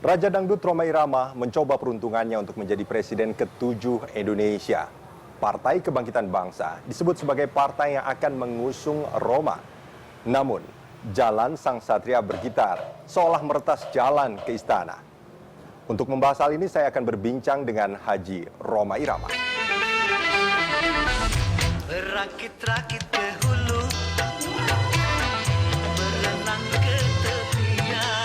Raja Dangdut Rhoma Irama mencoba peruntungannya untuk menjadi presiden ke-7 Indonesia. Partai Kebangkitan Bangsa disebut sebagai partai yang akan mengusung Rhoma. Namun, jalan sang satria bergitar seolah meretas jalan ke istana. Untuk membahas hal ini, saya akan berbincang dengan Haji Rhoma Irama. Berakit-rakit ke hulu, berenang ke tepian.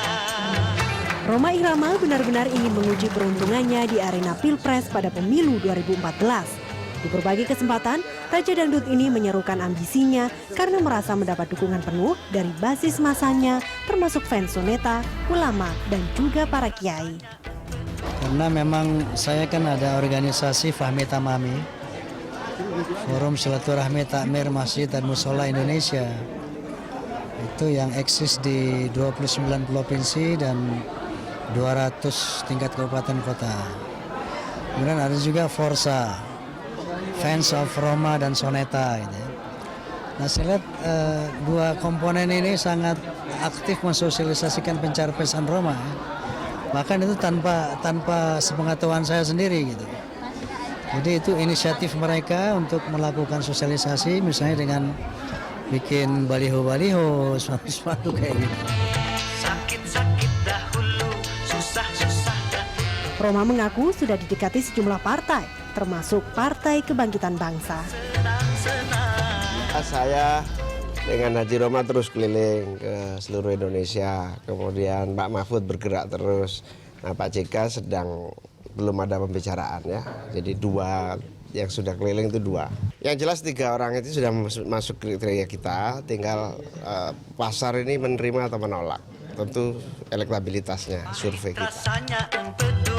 Rhoma Irama benar-benar ingin menguji peruntungannya di arena Pilpres pada pemilu 2014. Di berbagai kesempatan, Raja Dangdut ini menyerukan ambisinya karena merasa mendapat dukungan penuh dari basis masanya, termasuk fans Soneta, ulama, dan juga para kiai. Karena memang saya kan ada organisasi Fahmi Tamami, Forum Silaturahmi Takmir Masjid dan Musola Indonesia. Itu yang eksis di 29 provinsi dan 200 tingkat kabupaten kota. Kemudian ada juga Forsa, Fans of Rhoma dan Soneta. Gitu. Nah, saya lihat dua komponen ini sangat aktif mensosialisasikan pencapresan Rhoma. Bahkan itu tanpa sepengetahuan saya sendiri gitu. Jadi itu inisiatif mereka untuk melakukan sosialisasi, misalnya dengan bikin baliho-baliho, sepatu kayak gitu. Sakit-sakit dahulu, susah-susah dahulu. Rhoma mengaku sudah didekati sejumlah partai, termasuk Partai Kebangkitan Bangsa. Saya dengan Haji Rhoma terus keliling ke seluruh Indonesia. Kemudian Pak Mahfud bergerak terus. Nah, Pak JK sedang belum ada pembicaraan ya. Jadi dua yang sudah keliling itu dua. Yang jelas 3 orang itu sudah masuk kriteria kita. Tinggal pasar ini menerima atau menolak. Tentu elektabilitasnya, survei kita. Rasanya empedu.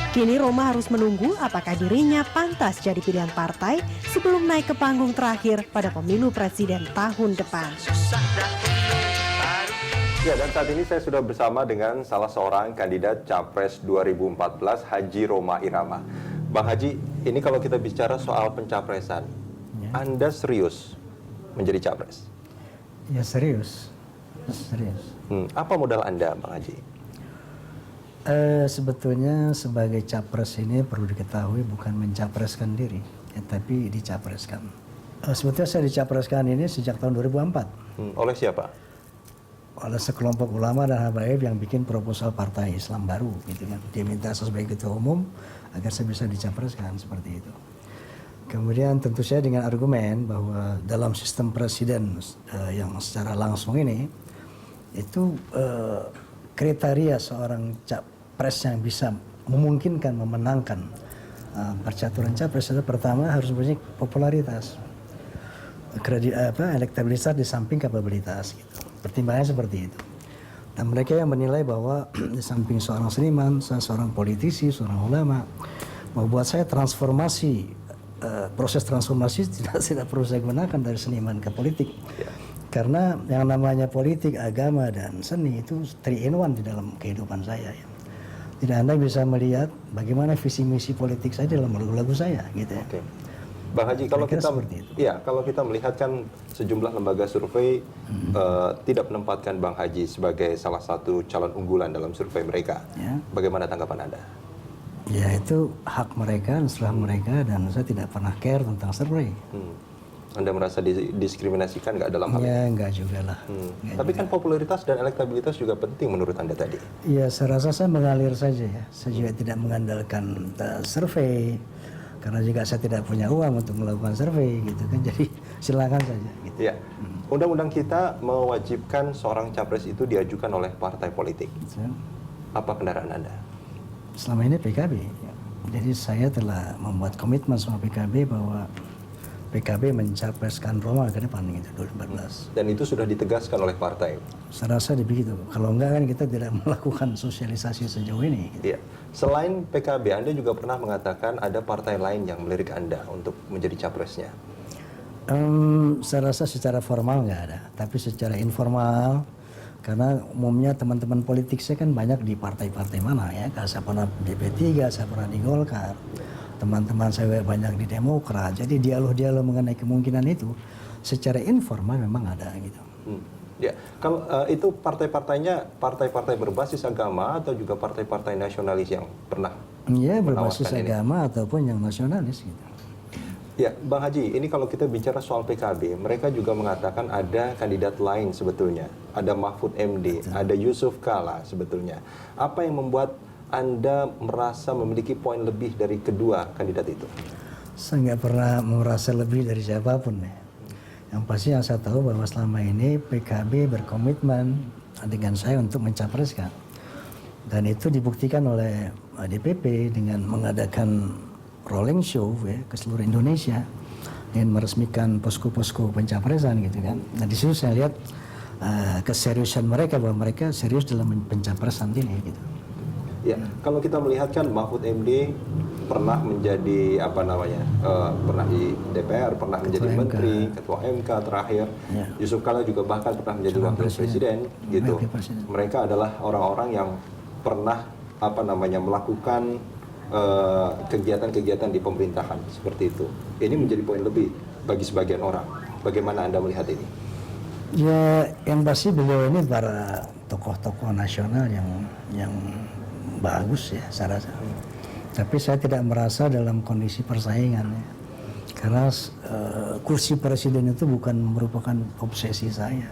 Kini Rhoma harus menunggu apakah dirinya pantas jadi pilihan partai sebelum naik ke panggung terakhir pada pemilu presiden tahun depan. Susah dahulu, baru Ya, dan saat ini saya sudah bersama dengan salah seorang kandidat Capres 2014, Haji Rhoma Irama. Bang Haji, ini kalau kita bicara soal pencapresan, Anda serius menjadi capres? Ya serius. Apa modal Anda, Bang Haji? Sebetulnya sebagai capres ini perlu diketahui bukan mencapreskan diri, tapi dicapreskan. Sebetulnya saya dicapreskan ini sejak tahun 2004. Oleh siapa? Oleh sekelompok ulama dan habaib yang bikin proposal partai Islam baru, gitu kan. Dia minta saya sebagai ketua umum agar saya bisa dicapreskan seperti itu. Kemudian tentu saya dengan argumen bahwa dalam sistem presiden yang secara langsung ini itu kriteria seorang capres yang bisa memungkinkan memenangkan percaturan capres itu pertama harus punya popularitas, elektabilitas di samping kapabilitas gitu. Pertimbangannya seperti itu. Dan mereka yang menilai bahwa di samping seorang seniman, seorang politisi, seorang ulama, membuat saya transformasi, proses transformasi tidak perlu saya gunakan dari seniman ke politik. Karena yang namanya politik, agama, dan seni itu 3-in-1 di dalam kehidupan saya. Ya. Tidak Anda bisa melihat bagaimana visi misi politik saya dalam lagu-lagu saya. Gitu ya. Oke. Bang Haji, kalau kita melihat kan sejumlah lembaga survei tidak menempatkan Bang Haji sebagai salah satu calon unggulan dalam survei mereka. Ya. Bagaimana tanggapan Anda? Ya itu hak mereka, setelah mereka, dan saya tidak pernah care tentang survei. Anda merasa didiskriminasikan nggak dalam hal ini? Ya enggak juga lah. Tapi kan popularitas dan elektabilitas juga penting menurut Anda tadi. Ya saya rasa saya mengalir saja ya. Saya juga tidak mengandalkan survei. Karena juga saya tidak punya uang untuk melakukan survei gitu kan. Jadi silakan saja gitu. Ya. Undang-undang kita mewajibkan seorang capres itu diajukan oleh partai politik. Apa kendaraan Anda? Selama ini PKB. Ya. Jadi saya telah membuat komitmen sama PKB bahwa PKB mencapreskan Rhoma ke depan gitu 2014. Dan itu sudah ditegaskan oleh partai. Saya rasa begitu. Kalau enggak kan kita tidak melakukan sosialisasi sejauh ini. Gitu. Iya. Selain PKB, Anda juga pernah mengatakan ada partai lain yang melirik Anda untuk menjadi capresnya. Saya rasa secara formal nggak ada, tapi secara informal, karena umumnya teman-teman politik saya kan banyak di partai-partai mana ya. Saya pernah di P3, saya pernah di Golkar. Teman-teman saya banyak di Demokrat, jadi dialog-dialog mengenai kemungkinan itu secara informal memang ada gitu. Ya, kalau itu partai-partainya partai-partai berbasis agama atau juga partai-partai nasionalis yang pernah Ya, berbasis menawarkan ini? agama ataupun yang nasionalis gitu. Ya, Bang Haji, ini kalau kita bicara soal PKB, mereka juga mengatakan ada kandidat lain sebetulnya. Ada Mahfud MD, ada Yusuf Kala sebetulnya. Apa yang membuat Anda merasa memiliki poin lebih dari kedua kandidat itu? Saya nggak pernah merasa lebih dari siapapun ya. Yang pasti yang saya tahu bahwa selama ini PKB berkomitmen dengan saya untuk mencapreskan. Dan itu dibuktikan oleh DPP dengan mengadakan rolling show ya, ke seluruh Indonesia dengan meresmikan posko-posko pencapresan gitu kan. Nah di situ saya lihat keseriusan mereka bahwa mereka serius dalam pencapresan ini gitu. Ya, kalau kita melihat kan Mahfud MD pernah menjadi pernah di DPR, pernah menjadi Ketua MK. menteri, ketua MK terakhir. Ya. Yusuf Kala juga bahkan pernah menjadi Calon wakil presiden gitu. Wakil presiden. Mereka adalah orang-orang yang pernah melakukan kegiatan-kegiatan di pemerintahan seperti itu. Ini menjadi poin lebih bagi sebagian orang. Bagaimana Anda melihat ini? Ya, yang pasti beliau ini para tokoh-tokoh nasional yang bagus ya, saya rasa. Tapi saya tidak merasa dalam kondisi persaingan ya. Karena kursi presiden itu bukan merupakan obsesi saya.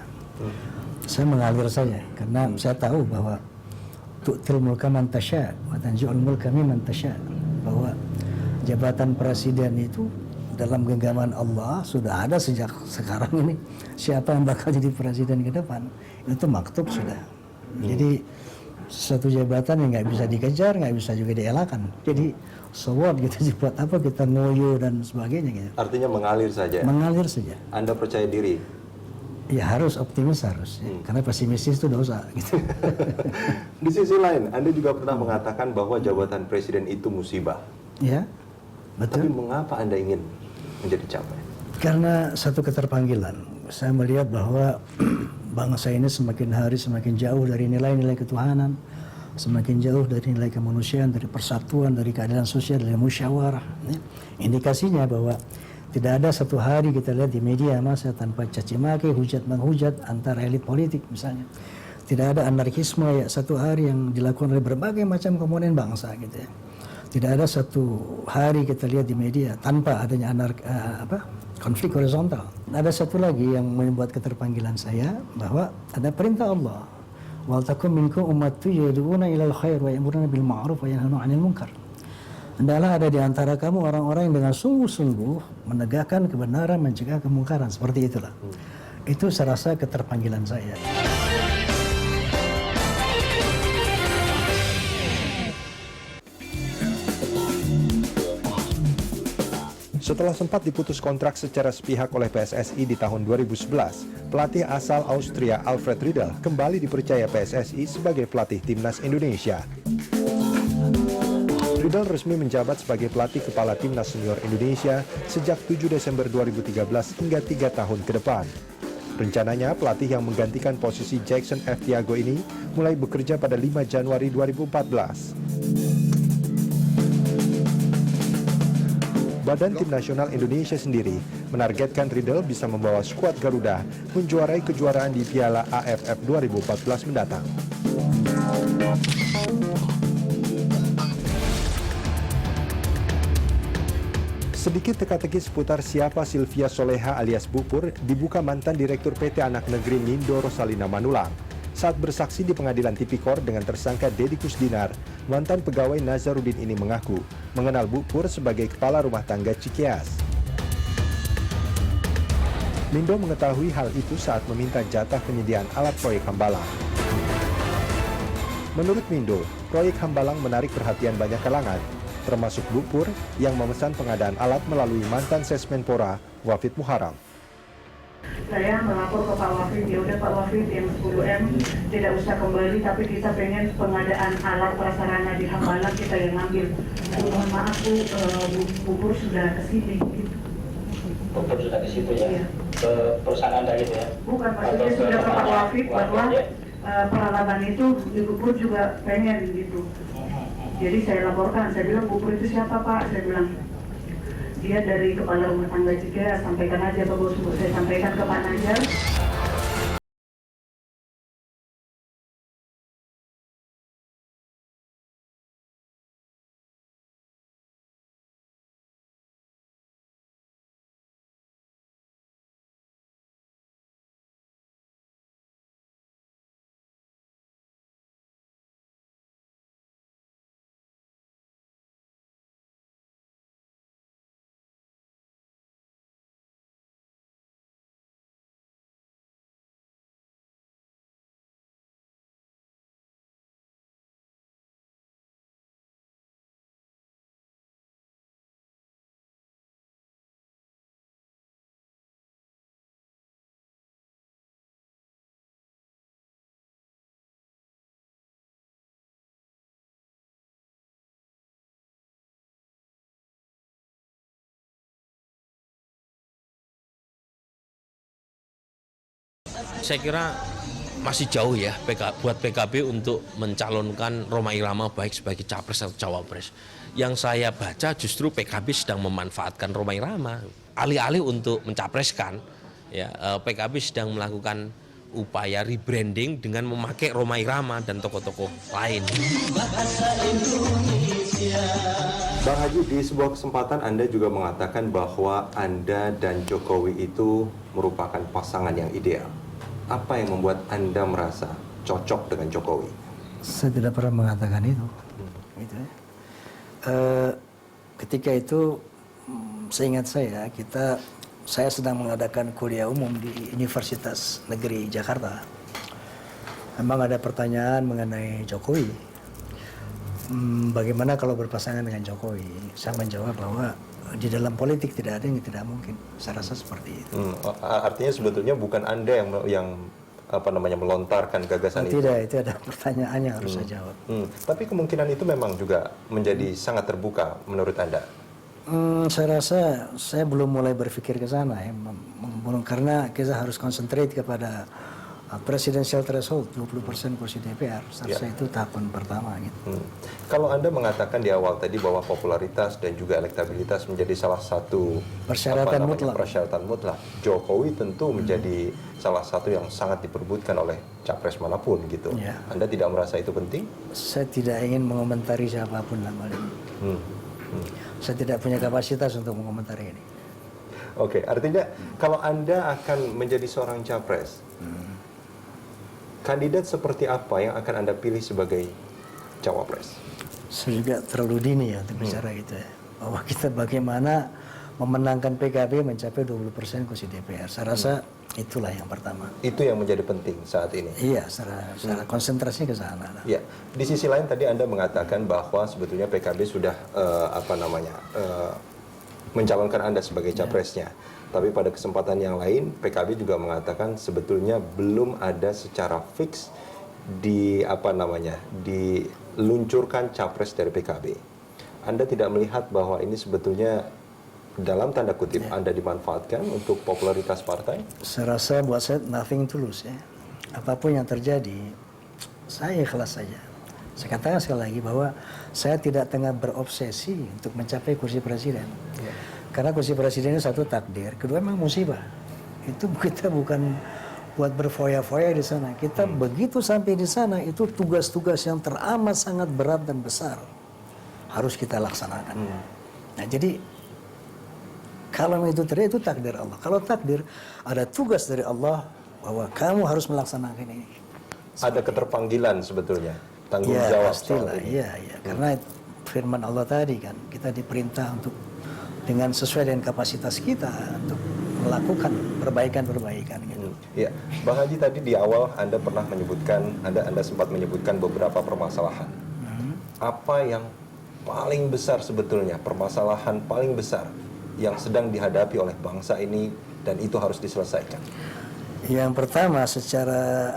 Saya mengalir saja karena saya tahu bahwa tu'til mulka man tasya wa tanzi'ul mulka mimman tasya, bahwa jabatan presiden itu dalam genggaman Allah sudah ada sejak sekarang ini. Siapa yang bakal jadi presiden ke depan itu maktub sudah. Jadi satu jabatan yang nggak bisa dikejar, nggak bisa juga dielakkan. Jadi so what gitu, buat apa kita ngoyo dan sebagainya gitu. Artinya mengalir saja. Mengalir saja. Anda percaya diri? Ya harus optimis harus, ya. Karena pesimistis itu dosa gitu. Di sisi lain, Anda juga pernah mengatakan bahwa jabatan presiden itu musibah. Ya, Tapi betul. mengapa Anda ingin menjadi capres? Karena satu keterpanggilan. Saya melihat bahwa bangsa ini semakin hari semakin jauh dari nilai-nilai ketuhanan, semakin jauh dari nilai kemanusiaan, dari persatuan, dari keadilan sosial, dari musyawarah. Ya. Indikasinya bahwa tidak ada satu hari kita lihat di media masa tanpa caci maki, hujat menghujat antara elit politik misalnya. Tidak ada anarkisme ya satu hari yang dilakukan oleh berbagai macam komponen bangsa gitu ya. Tidak ada satu hari kita lihat di media tanpa adanya konflik horizontal. Ada satu lagi yang membuat keterpanggilan saya bahwa ada perintah Allah. Wal takum minkum ummatun yad'una ilal khair wa ya'muruna bil ma'ruf wa yanhauna 'anil munkar. Hendaklah ada di antara kamu orang-orang yang dengan sungguh-sungguh menegakkan kebenaran, mencegah kemungkaran. Seperti itulah. Itu saya rasa keterpanggilan saya. Setelah sempat diputus kontrak secara sepihak oleh PSSI di tahun 2011, pelatih asal Austria Alfred Riedel kembali dipercaya PSSI sebagai pelatih timnas Indonesia. Riedel resmi menjabat sebagai pelatih kepala timnas senior Indonesia sejak 7 Desember 2013 hingga 3 tahun ke depan. Rencananya pelatih yang menggantikan posisi Jackson F. Thiago ini mulai bekerja pada 5 Januari 2014. Badan Tim Nasional Indonesia sendiri menargetkan Riedel bisa membawa skuad Garuda menjuarai kejuaraan di Piala AFF 2014 mendatang. Sedikit teka-teki seputar siapa Sylvia Soleha alias Bupur dibuka mantan Direktur PT Anak Negeri Mindo Rosalina Manulang. Saat bersaksi di pengadilan Tipikor dengan tersangka Deddy Kusdinar, mantan pegawai Nazarudin ini mengaku mengenal Bu Pur sebagai kepala rumah tangga Cikias. Mindo mengetahui hal itu saat meminta jatah penyediaan alat proyek Hambalang. Menurut Mindo, proyek Hambalang menarik perhatian banyak kalangan, termasuk Bu Pur yang memesan pengadaan alat melalui mantan Sesmenpora, Wafid Muharam. Saya melapor ke Pak Wafid, ya udah Pak Wafid yang 10M tidak usah kembali, tapi kita pengen pengadaan alat prasarana di Hambalang kita yang ngambil. Mohon maaf Bu Pur sudah kesini. Gitu. Bupur sudah ke situ ya? Iya. Ke perusahaan Anda gitu ya? Bukan, maksudnya sudah ke Pak Wafid bahwa peralatan itu Bu Pur juga pengen gitu. Jadi saya laporkan, saya bilang Bu Pur itu siapa Pak? Saya bilang dia dari kepala rumah tangga Cikias, sampaikan aja Pak Bos, saya sampaikan ke Pak Najar. Saya kira masih jauh ya buat PKB untuk mencalonkan Rhoma Irama baik sebagai capres atau cawapres. Yang saya baca justru PKB sedang memanfaatkan Rhoma Irama alih-alih untuk mencapreskan. Ya, PKB sedang melakukan upaya rebranding dengan memakai Rhoma Irama dan tokoh-tokoh lain. Bang Haji, di sebuah kesempatan Anda juga mengatakan bahwa Anda dan Jokowi itu merupakan pasangan yang ideal. Apa yang membuat Anda merasa cocok dengan Jokowi? Saya tidak pernah mengatakan itu. Gitu ya. Ketika itu, seingat saya sedang mengadakan kuliah umum di Universitas Negeri Jakarta. Memang ada pertanyaan mengenai Jokowi. Bagaimana kalau berpasangan dengan Jokowi? Saya menjawab bahwa di dalam politik tidak ada yang tidak mungkin. Saya rasa seperti itu. Artinya sebetulnya bukan Anda yang melontarkan gagasan itu. Tidak, itu ada pertanyaan yang harus saya jawab. Tapi kemungkinan itu memang juga menjadi sangat terbuka menurut Anda. Saya rasa saya belum mulai berpikir ke sana ya, karena kita harus konsentrate kepada presidential threshold 20% kursi DPR. Saya rasa itu tahapan pertama gitu. Kalau Anda mengatakan di awal tadi bahwa popularitas dan juga elektabilitas menjadi salah satu persyaratan mutlak, Jokowi tentu menjadi salah satu yang sangat diperebutkan oleh capres manapun gitu. Ya. Anda tidak merasa itu penting? Saya tidak ingin mengomentari siapapun nama ini. Saya tidak punya kapasitas untuk mengomentari ini. Oke, artinya kalau Anda akan menjadi seorang capres, kandidat seperti apa yang akan Anda pilih sebagai cawapres? Saya juga terlalu dini ya untuk bicara itu ya. Bahwa kita bagaimana memenangkan PKB mencapai 20% kursi DPR. Saya rasa itulah yang pertama. Itu yang menjadi penting saat ini? Iya, secara konsentrasinya ke sana. Ya, di sisi lain tadi Anda mengatakan bahwa sebetulnya PKB sudah mencalonkan Anda sebagai capresnya. Tapi pada kesempatan yang lain, PKB juga mengatakan sebetulnya belum ada secara fix diluncurkan capres dari PKB. Anda tidak melihat bahwa ini sebetulnya dalam tanda kutip Anda dimanfaatkan untuk popularitas partai? Saya rasa buat saya nothing tulus ya. Apapun yang terjadi, saya ikhlas saja. Saya katakan sekali lagi bahwa saya tidak tengah berobsesi untuk mencapai kursi presiden. Karena kursi presiden itu satu takdir, kedua memang musibah. Itu kita bukan buat berfoya-foya di sana. Kita begitu sampai di sana itu tugas-tugas yang teramat sangat berat dan besar harus kita laksanakan. Nah jadi kalau itu terjadi itu takdir Allah. Kalau takdir ada tugas dari Allah bahwa kamu harus melaksanakan ini. Ada keterpanggilan sebetulnya, tanggung jawab pastilah, iya. Karena firman Allah tadi kan kita diperintah untuk dengan sesuai dengan kapasitas kita untuk melakukan perbaikan-perbaikan gitu. Iya, Bang Haji tadi di awal Anda pernah menyebutkan, Anda sempat menyebutkan beberapa permasalahan. Apa yang paling besar sebetulnya, permasalahan paling besar yang sedang dihadapi oleh bangsa ini dan itu harus diselesaikan? Yang pertama secara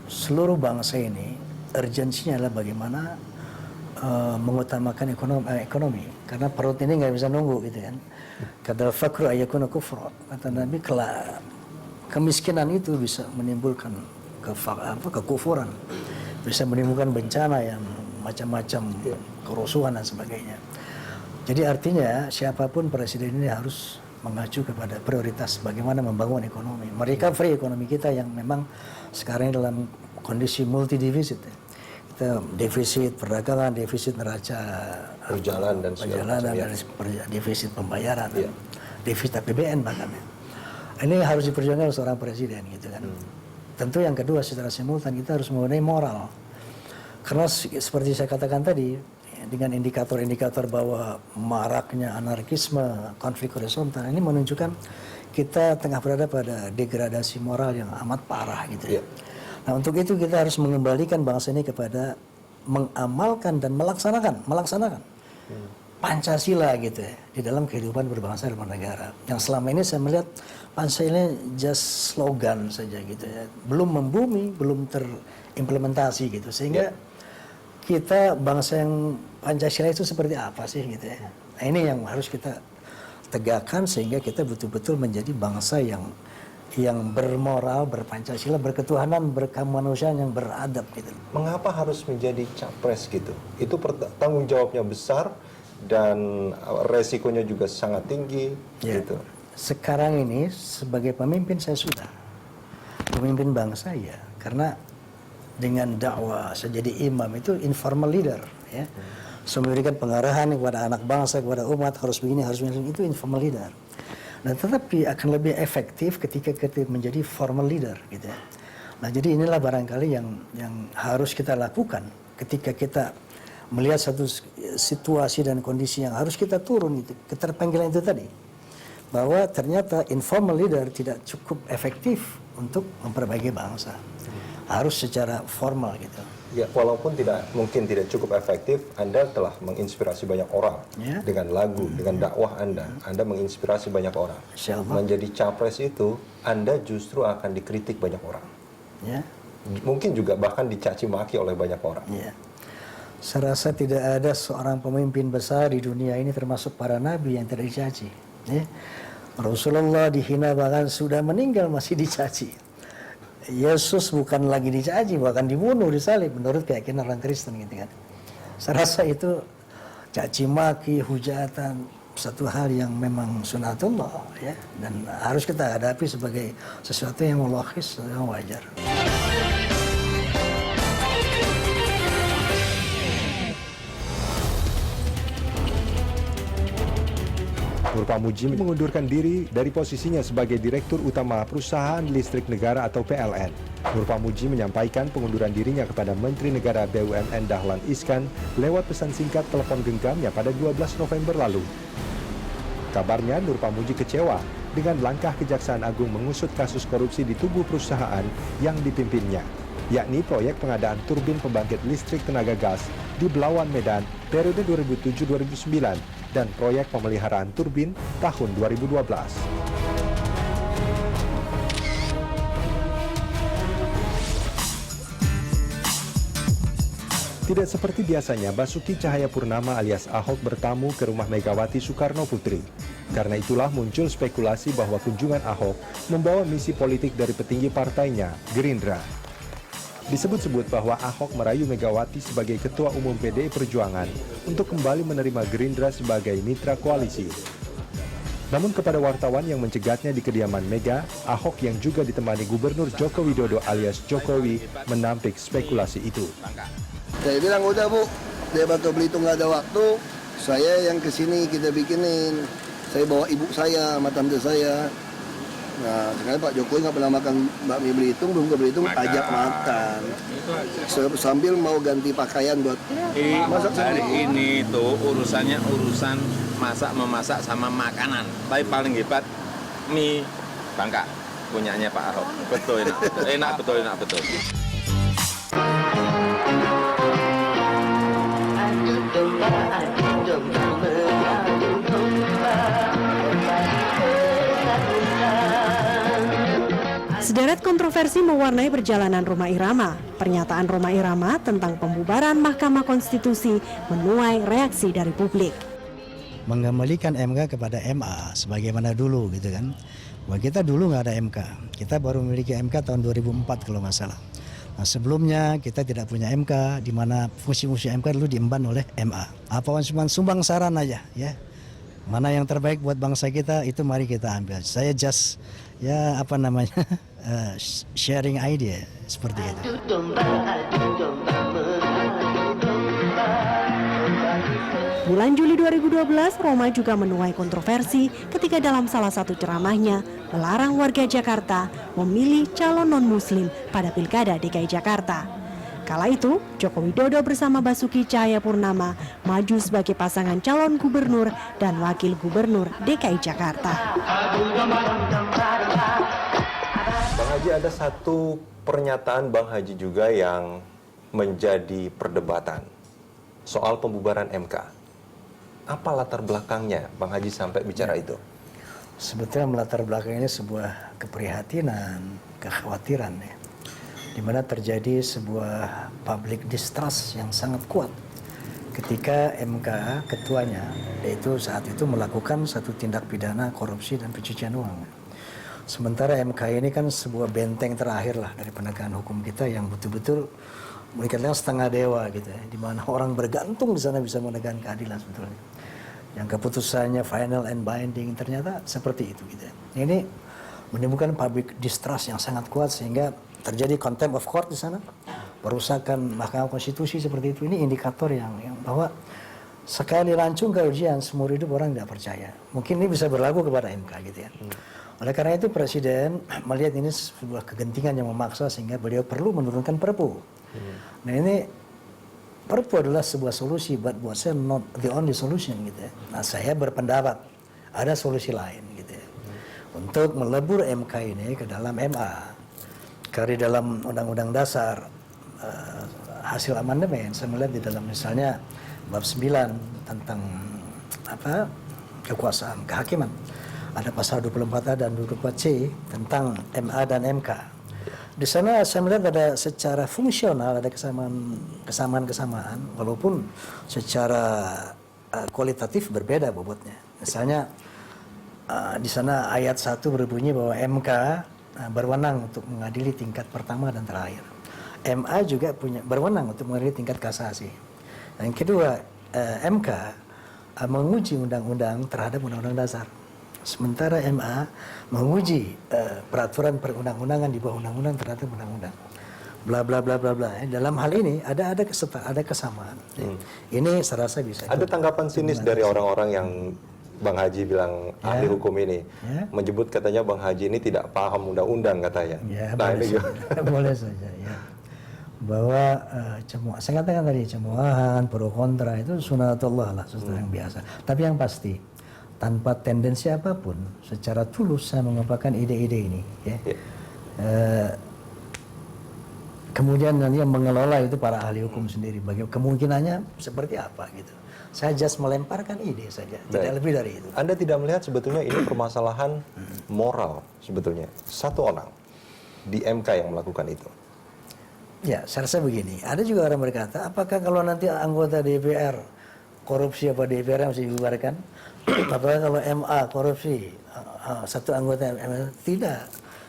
seluruh bangsa ini urgensinya adalah bagaimana mengutamakan ekonomi karena perut ini nggak bisa nunggu gitu kan. Kata fakru ayakuna kufra, kata Nabi, kemiskinan itu bisa menimbulkan kekufuran, bisa menimbulkan bencana yang macam-macam, kerusuhan dan sebagainya. Jadi artinya siapapun presiden ini harus mengacu kepada prioritas bagaimana membangun ekonomi, merecovery ekonomi kita yang memang sekarang dalam kondisi multi defisit. Defisit perdagangan, defisit neraca berjalan dan defisit pembayaran, defisit APBN bahkan. Ini harus diperjuangkan oleh seorang presiden gitu kan. Tentu yang kedua secara simultan kita harus membenahi moral. Karena seperti saya katakan tadi dengan indikator-indikator bahwa maraknya anarkisme, konflik horizontal ini menunjukkan kita tengah berada pada degradasi moral yang amat parah gitu ya. Nah untuk itu kita harus mengembalikan bangsa ini kepada mengamalkan dan melaksanakan Pancasila gitu ya di dalam kehidupan berbangsa dan bernegara. Yang selama ini saya melihat Pancasila just slogan saja gitu ya, belum membumi, belum terimplementasi gitu sehingga kita bangsa yang Pancasila itu seperti apa sih gitu ya. Nah ini yang harus kita tegakkan sehingga kita betul-betul menjadi bangsa yang yang bermoral, berpancasila, berketuhanan, berkemanusiaan yang beradab gitu. Mengapa harus menjadi capres gitu? Itu tanggung jawabnya besar dan resikonya juga sangat tinggi Ya. gitu. Sekarang ini sebagai pemimpin saya sudah pemimpin bangsa ya, karena dengan dakwah saya jadi imam itu informal leader ya. So, memberikan pengarahan kepada anak bangsa, kepada umat harus begini, harus begini, itu informal leader. Nah, tetapi akan lebih efektif ketika kita menjadi formal leader gitu ya. Nah, jadi inilah barangkali yang harus kita lakukan ketika kita melihat satu situasi dan kondisi yang harus kita turun itu, keterpanggilan itu tadi. Bahwa ternyata informal leader tidak cukup efektif untuk memperbaiki bangsa. Harus secara formal gitu. Ya, walaupun mungkin tidak cukup efektif, Anda telah menginspirasi banyak orang Ya. dengan lagu, dengan dakwah Anda menginspirasi banyak orang. Insyaallah. Menjadi capres itu, Anda justru akan dikritik banyak orang. Ya. Mungkin juga bahkan dicaci maki oleh banyak orang. Ya. Saya rasa tidak ada seorang pemimpin besar di dunia ini termasuk para nabi yang tidak dicaci. Ya. Rasulullah dihina bahkan sudah meninggal masih dicaci. Yesus bukan lagi dicaci, bahkan dibunuh, disalib menurut keyakinan orang Kristen gitu kan. Saya rasa itu caci maki, hujatan satu hal yang memang sunatullah ya, dan harus kita hadapi sebagai sesuatu yang logis, yang wajar. Nur Pamuji mengundurkan diri dari posisinya sebagai Direktur Utama Perusahaan Listrik Negara atau PLN. Nur Pamuji menyampaikan pengunduran dirinya kepada Menteri Negara BUMN Dahlan Iskan lewat pesan singkat telepon genggamnya pada 12 November lalu. Kabarnya Nur Pamuji kecewa dengan langkah Kejaksaan Agung mengusut kasus korupsi di tubuh perusahaan yang dipimpinnya, yakni proyek pengadaan turbin pembangkit listrik tenaga gas di Belawan, Medan periode 2007-2009 dan proyek pemeliharaan turbin tahun 2012. Tidak seperti biasanya, Basuki Cahayapurnama alias Ahok bertamu ke rumah Megawati Soekarno Putri. Karena itulah muncul spekulasi bahwa kunjungan Ahok membawa misi politik dari petinggi partainya, Gerindra. Disebut-sebut bahwa Ahok merayu Megawati sebagai Ketua Umum PDI Perjuangan untuk kembali menerima Gerindra sebagai mitra koalisi. Namun kepada wartawan yang mencegatnya di kediaman Mega, Ahok yang juga ditemani Gubernur Joko Widodo alias Jokowi menampik spekulasi itu. Saya bilang udah Bu, dia Batu Belitung nggak ada waktu, saya yang kesini kita bikinin. Saya bawa ibu saya sama tante saya. Nah, sekarang Pak Jokowi nggak pernah makan bakmi Belitung, belum ke Belitung, ajak makan. Sambil mau ganti pakaian buat masak hari sendiri. ini tuh urusannya urusan memasak sama makanan. Tapi paling hebat mie Bangka punyanya Pak Ahok. Betul enak, betul. Sederet kontroversi mewarnai perjalanan Rhoma Irama. Pernyataan Rhoma Irama tentang pembubaran Mahkamah Konstitusi menuai reaksi dari publik. Mengembalikan MK kepada MA sebagaimana dulu gitu kan. Bahwa kita dulu nggak ada MK. Kita baru memiliki MK tahun 2004 kalau nggak salah. Nah, sebelumnya kita tidak punya MK, di mana fungsi-fungsi MK dulu diemban oleh MA. Apa cuma sumbang saran aja ya. Mana yang terbaik buat bangsa kita itu mari kita ambil. Saya just sharing idea seperti itu. Bulan Juli 2012, Rhoma juga menuai kontroversi ketika dalam salah satu ceramahnya melarang warga Jakarta memilih calon non-muslim pada Pilkada DKI Jakarta. Kala itu, Joko Widodo bersama Basuki Cahayapurnama maju sebagai pasangan calon gubernur dan wakil gubernur DKI Jakarta. Bang Haji, ada satu pernyataan Bang Haji juga yang menjadi perdebatan soal pembubaran MK. Apa latar belakangnya Bang Haji sampai bicara itu? Sebetulnya melatar belakang ini sebuah keprihatinan, kekhawatiran ya. Di mana terjadi sebuah public distrust yang sangat kuat ketika MK ketuanya yaitu saat itu melakukan satu tindak pidana korupsi dan pencucian uang. Sementara MK ini kan sebuah benteng terakhir lah dari penegakan hukum kita yang betul-betul dikatakan setengah dewa gitu ya, di mana orang bergantung di sana bisa menegakkan keadilan sebetulnya. Yang keputusannya final and binding ternyata seperti itu gitu ya. Ini menimbulkan public distrust yang sangat kuat sehingga terjadi contempt of court di sana, perusakan Mahkamah Konstitusi seperti itu. Ini indikator yang bahwa sekali lancung ke ujian seumur hidup orang tidak percaya. Mungkin ini bisa berlaku kepada MK gitu ya. Oleh karena itu Presiden melihat ini sebuah kegentingan yang memaksa sehingga beliau perlu menurunkan Perpu. Nah ini Perpu adalah sebuah solusi, buat saya not the only solution gitu ya. Nah saya berpendapat ada solusi lain gitu ya. Untuk melebur MK ini ke dalam MA. Karena di dalam Undang-Undang Dasar hasil amandemen saya melihat di dalam misalnya bab 9 tentang kekuasaan kehakiman. Ada pasal 24A dan 24C tentang MA dan MK. Di sana saya melihat ada secara fungsional ada kesamaan walaupun secara kualitatif berbeda bobotnya. Misalnya di sana ayat 1 berbunyi bahwa MK berwenang untuk mengadili tingkat pertama dan terakhir. MA juga berwenang untuk mengadili tingkat kasasi. Yang kedua, MK menguji undang-undang terhadap undang-undang dasar. Sementara MA menguji peraturan perundang-undangan di bawah undang-undang terhadap undang-undang. Bla bla bla bla bla. Dalam hal ini ada kesamaan. Ini saya rasa bisa. Ada tanggapan sinis dari orang-orang yang Bang Haji bilang ahli hukum ini menyebut katanya Bang Haji ini tidak paham undang-undang katanya. Ya, nah ini boleh saja ya. Bahwa saya katakan tadi cemoohan, pro kontra itu sunatullah lah, sesuatu yang biasa. Tapi yang pasti tanpa tendensi apapun, secara tulus saya mengumpulkan ide-ide ini. Ya. Kemudian nanti yang mengelola itu para ahli hukum sendiri. Bagaimana kemungkinannya seperti apa gitu. Saya just melemparkan ide saja, tidak lebih dari itu. Anda tidak melihat sebetulnya ini permasalahan moral sebetulnya. Satu orang di MK yang melakukan itu. Ya, saya rasa begini. Ada juga orang berkata, apakah kalau nanti anggota DPR korupsi apa DPR yang mesti dibubarkan? Apakah kalau MA korupsi satu anggota MA? Tidak.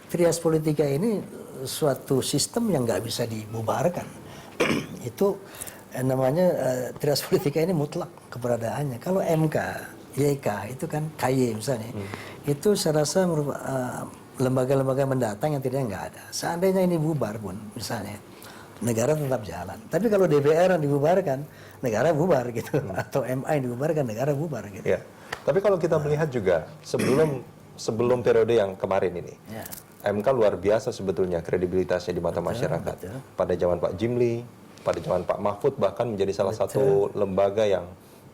Trias politika ini suatu sistem yang nggak bisa dibubarkan. Itu namanya trias politika ini mutlak keberadaannya. Kalau MK, YK itu kan KY misalnya, itu saya rasa lembaga-lembaga mendatang yang nggak ada. Seandainya ini bubar pun misalnya, negara tetap jalan. Tapi kalau DPR yang dibubarkan, negara bubar gitu. Atau MA yang dibubarkan, negara bubar gitu. Ya. Tapi kalau kita melihat juga sebelum periode yang kemarin ini, MK luar biasa sebetulnya kredibilitasnya di mata masyarakat. Pada zaman Pak Jimli, pada zaman Pak Mahfud bahkan menjadi salah satu lembaga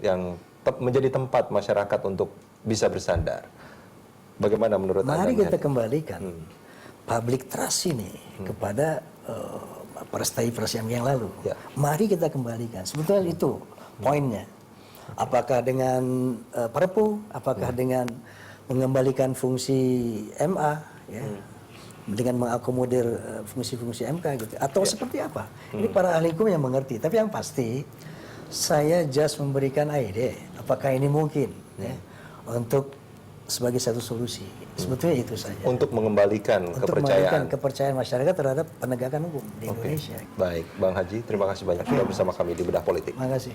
yang menjadi tempat masyarakat untuk bisa bersandar. Bagaimana menurut Anda? Mari kita kembalikan public trust ini kepada prestasi yang lalu. Mari kita kembalikan. Sebetulnya itu poinnya. Apakah dengan Perpu, apakah dengan mengembalikan fungsi MA, ya, dengan mengakomodir fungsi-fungsi MK gitu, atau seperti apa? Ini para ahli hukum yang mengerti. Tapi yang pasti saya just memberikan ide, apakah ini mungkin ya, untuk sebagai satu solusi. Sebetulnya itu saja. Untuk mengembalikan kepercayaan masyarakat terhadap penegakan hukum di Indonesia. Baik, Bang Haji, terima kasih banyak sudah bersama kami di Bedah Politik. Terima kasih.